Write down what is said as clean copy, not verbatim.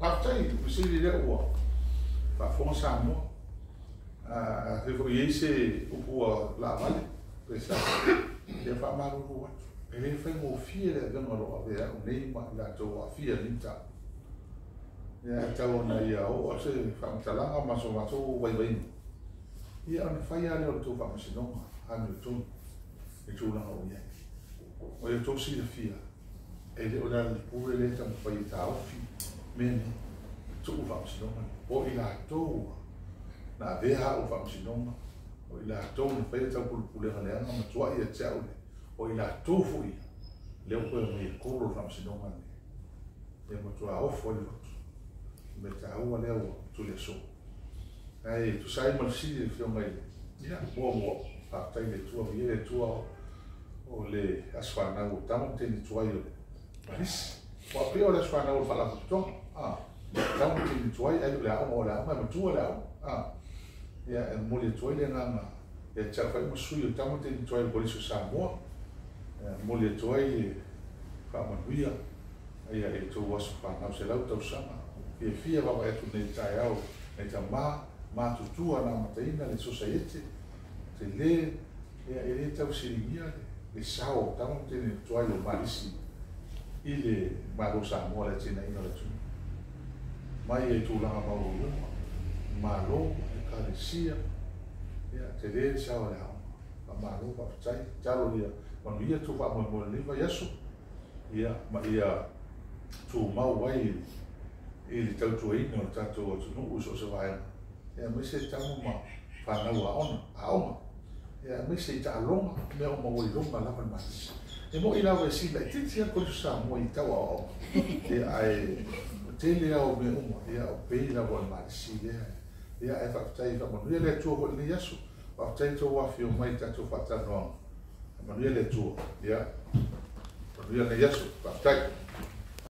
Partai, você diria o fa Samoa. Reconhece o la vale, pensa que fa malu o ele foi mo fia de não lo avea o nei ma la to a fia linta ya tau na ia o se fa mtalanga maso vai vai ia on fai ale o to fa masino anu to e tu na o ia o ia to si de fia ele o la pure le tam fai tau fi men tu fa masino o ila to na vea o fa masino o ila to ne fai tau pule le ana ma tua ia tau o ila to foi leo ko me ko fa masino ma e mo tua o foi me tau leo tu le so ai tu sai mal si de fio mai ya mo pa tai le tua viere tua o le asfana o tamo te ni tua yo mas o pio le asfana o fala to tamo te ni tua ai le o la ma tua la ya mo le tua le na ya cha fa mo sui tamo te ni tua por isso Samoa mo le tua fa ma via ai ai tu was fa na se la to sama e fia va e tu nei tai au e ta ma tu tua na mateina le society te le e le tau siringia le sao tamo te ni tua yo malisi ile ma Samoa le tina ina le tu mai e tu la ma lo e kalesia ya te le sao le ma lo pa tai talo ia quando ia tu fa mo le va yeso ia ma ia tu mau wai ele tau tu ina o tato o tu no uso se vai e me se tamu ma fa na wa on a oma e me se ta longa me o mo i longa la ma e mo ina we si la titi ko tu sa mo i ta wa e ai te le o me o e o pe la wa ma si le e ai fa tai fa mo le tu o le yasu fa tai to wa fi o mai ta tu fa ta no ma le tu ya le yasu fa tai